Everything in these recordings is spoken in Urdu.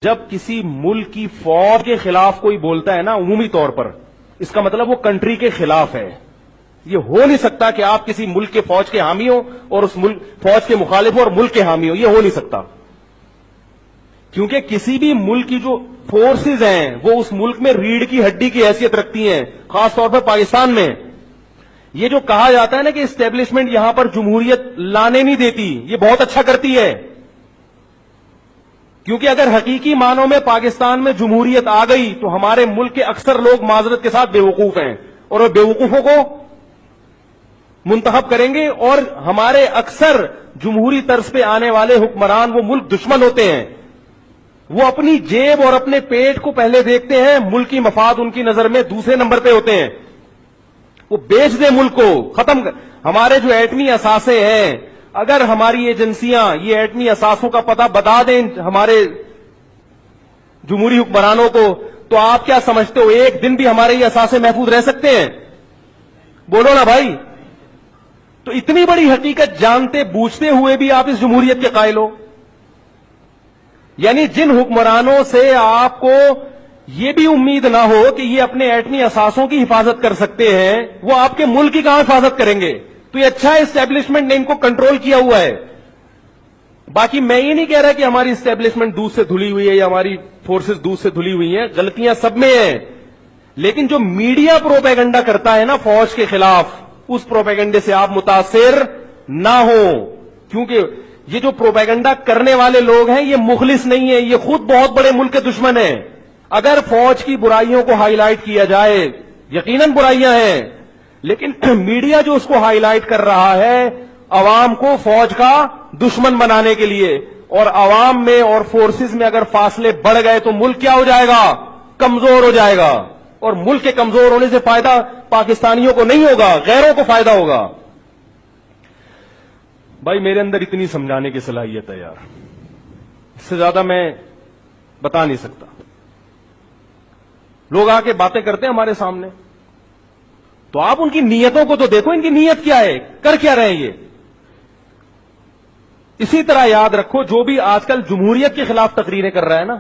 جب کسی ملک کی فوج کے خلاف کوئی بولتا ہے نا عمومی طور پر، اس کا مطلب وہ کنٹری کے خلاف ہے. یہ ہو نہیں سکتا کہ آپ کسی ملک کے فوج کے حامی ہو اور اس ملک فوج کے مخالف ہو اور ملک کے حامی ہو، یہ ہو نہیں سکتا. کیونکہ کسی بھی ملک کی جو فورسز ہیں وہ اس ملک میں ریڑھ کی ہڈی کی حیثیت رکھتی ہیں، خاص طور پر پاکستان میں. یہ جو کہا جاتا ہے نا کہ اسٹیبلشمنٹ یہاں پر جمہوریت لانے نہیں دیتی، یہ بہت اچھا کرتی ہے. کیونکہ اگر حقیقی معنوں میں پاکستان میں جمہوریت آ گئی تو ہمارے ملک کے اکثر لوگ معذرت کے ساتھ بیوقوف ہیں اور وہ بیوقوفوں کو منتخب کریں گے، اور ہمارے اکثر جمہوری طرز پہ آنے والے حکمران وہ ملک دشمن ہوتے ہیں. وہ اپنی جیب اور اپنے پیٹ کو پہلے دیکھتے ہیں، ملکی مفاد ان کی نظر میں دوسرے نمبر پہ ہوتے ہیں. وہ بیچ دیں ملک کو، ختم کر. ہمارے جو ایٹمی اثاثے ہیں، اگر ہماری ایجنسیاں یہ ایٹمی اثاثوں کا پتہ بتا دیں ہمارے جمہوری حکمرانوں کو، تو آپ کیا سمجھتے ہو ایک دن بھی ہمارے یہ اثاثے محفوظ رہ سکتے ہیں؟ بولو نا بھائی. تو اتنی بڑی حقیقت جانتے بوجھتے ہوئے بھی آپ اس جمہوریت کے قائل ہو. یعنی جن حکمرانوں سے آپ کو یہ بھی امید نہ ہو کہ یہ اپنے ایٹمی اثاثوں کی حفاظت کر سکتے ہیں، وہ آپ کے ملک کی کہاں حفاظت کریں گے؟ تو یہ اچھا ہے اسٹیبلشمنٹ نے ان کو کنٹرول کیا ہوا ہے. باقی میں یہ نہیں کہہ رہا کہ ہماری اسٹیبلشمنٹ دودھ سے دھلی ہوئی ہے یا ہماری فورسز دودھ سے دھلی ہوئی ہیں، غلطیاں سب میں ہیں. لیکن جو میڈیا پروپیگنڈا کرتا ہے نا فوج کے خلاف، اس پروپیگنڈے سے آپ متاثر نہ ہو. کیونکہ یہ جو پروپیگنڈا کرنے والے لوگ ہیں یہ مخلص نہیں ہیں، یہ خود بہت بڑے ملک کے دشمن ہیں. اگر فوج کی برائیوں کو ہائی لائٹ کیا جائے، یقیناً برائیاں ہیں، لیکن میڈیا جو اس کو ہائی لائٹ کر رہا ہے عوام کو فوج کا دشمن بنانے کے لیے، اور عوام میں اور فورسز میں اگر فاصلے بڑھ گئے تو ملک کیا ہو جائے گا؟ کمزور ہو جائے گا. اور ملک کے کمزور ہونے سے فائدہ پاکستانیوں کو نہیں ہوگا، غیروں کو فائدہ ہوگا. بھائی میرے اندر اتنی سمجھانے کی صلاحیت ہے یار، اس سے زیادہ میں بتا نہیں سکتا. لوگ آ کے باتیں کرتے ہیں ہمارے سامنے، تو آپ ان کی نیتوں کو تو دیکھو، ان کی نیت کیا ہے، کر کیا رہے ہیں یہ. اسی طرح یاد رکھو جو بھی آج کل جمہوریت کے خلاف تقریریں کر رہا ہے نا،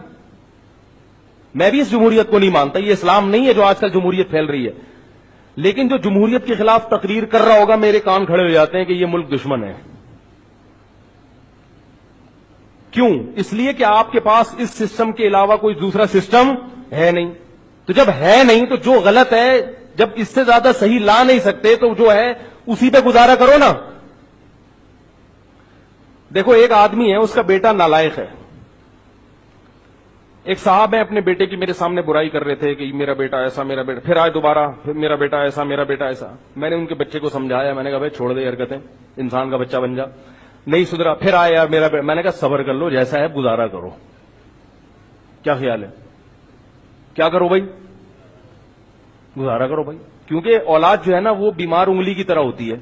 میں بھی اس جمہوریت کو نہیں مانتا، یہ اسلام نہیں ہے جو آج کل جمہوریت پھیل رہی ہے. لیکن جو جمہوریت کے خلاف تقریر کر رہا ہوگا میرے کان کھڑے ہو جاتے ہیں کہ یہ ملک دشمن ہے. کیوں؟ اس لیے کہ آپ کے پاس اس سسٹم کے علاوہ کوئی دوسرا سسٹم ہے نہیں. تو جب ہے نہیں تو جو غلط ہے، جب اس سے زیادہ صحیح لا نہیں سکتے تو جو ہے اسی پہ گزارا کرو نا. دیکھو ایک آدمی ہے، اس کا بیٹا نالائق ہے. ایک صاحب ہے اپنے بیٹے کی میرے سامنے برائی کر رہے تھے کہ میرا بیٹا ایسا، میرا بیٹا، پھر آئے دوبارہ، پھر میرا بیٹا ایسا، میرا بیٹا ایسا. میں نے ان کے بچے کو سمجھایا، میں نے کہا بھائی چھوڑ دے حرکتیں، انسان کا بچہ بن جا. نہیں سدھرا، پھر آیا یار میرا بیٹا. میں نے کہا صبر کر لو، جیسا ہے گزارا کرو. کیا خیال ہے؟ کیا کرو بھائی؟ گزارا کرو بھائی. کیونکہ اولاد جو ہے نا وہ بیمار انگلی کی طرح ہوتی ہے.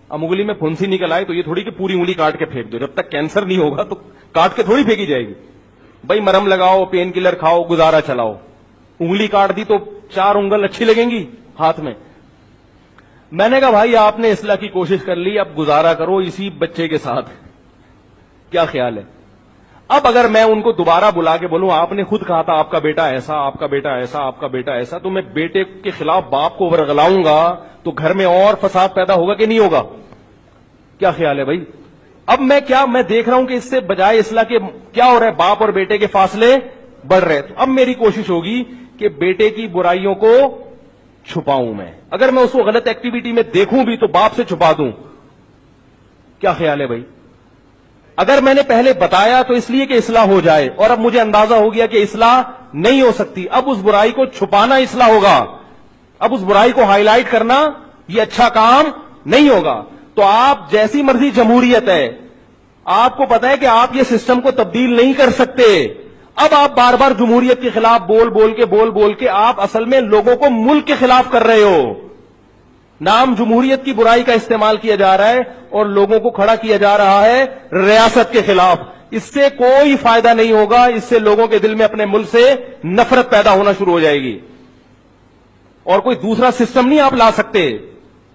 اب انگلی میں پھنسی نکل آئے تو یہ تھوڑی کہ پوری انگلی کاٹ کے پھینک دو، جب تک کینسر نہیں ہوگا تو کاٹ کے تھوڑی پھینکی جائے گی. بھائی مرہم لگاؤ، پین کلر کھاؤ، گزارا چلاؤ. انگلی کاٹ دی تو 4 انگل اچھی لگیں گی ہاتھ میں. میں نے کہا بھائی آپ نے اصلاح کی کوشش کر لی، اب گزارا کرو اسی بچے کے ساتھ. کیا خیال ہے؟ اب اگر میں ان کو دوبارہ بلا کے بولوں آپ نے خود کہا تھا آپ کا بیٹا ایسا، آپ کا بیٹا ایسا، آپ کا بیٹا ایسا، تو میں بیٹے کے خلاف باپ کو ورغلاؤں گا تو گھر میں اور فساد پیدا ہوگا کہ نہیں ہوگا؟ کیا خیال ہے بھائی؟ اب میں دیکھ رہا ہوں کہ اس سے بجائے اصلاح کے کیا ہو رہا ہے، باپ اور بیٹے کے فاصلے بڑھ رہے. تو اب میری کوشش ہوگی کہ بیٹے کی برائیوں کو چھپاؤں. میں اگر میں اس کو غلط ایکٹیویٹی میں دیکھوں بھی تو باپ سے چھپا دوں. کیا خیال ہے بھائی؟ اگر میں نے پہلے بتایا تو اس لیے کہ اصلاح ہو جائے، اور اب مجھے اندازہ ہو گیا کہ اصلاح نہیں ہو سکتی، اب اس برائی کو چھپانا اصلاح ہوگا. اب اس برائی کو ہائی لائٹ کرنا یہ اچھا کام نہیں ہوگا. تو آپ جیسی مرضی جمہوریت ہے، آپ کو پتا ہے کہ آپ یہ سسٹم کو تبدیل نہیں کر سکتے. اب آپ بار بار جمہوریت کے خلاف بول بول کے آپ اصل میں لوگوں کو ملک کے خلاف کر رہے ہو. نام جمہوریت کی برائی کا استعمال کیا جا رہا ہے اور لوگوں کو کھڑا کیا جا رہا ہے ریاست کے خلاف. اس سے کوئی فائدہ نہیں ہوگا، اس سے لوگوں کے دل میں اپنے ملک سے نفرت پیدا ہونا شروع ہو جائے گی. اور کوئی دوسرا سسٹم نہیں آپ لا سکتے.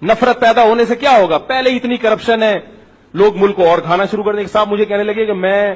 نفرت پیدا ہونے سے کیا ہوگا؟ پہلے اتنی کرپشن ہے، لوگ ملک کو اور کھانا شروع کر دیں. صاحب مجھے کہنے لگے کہ میں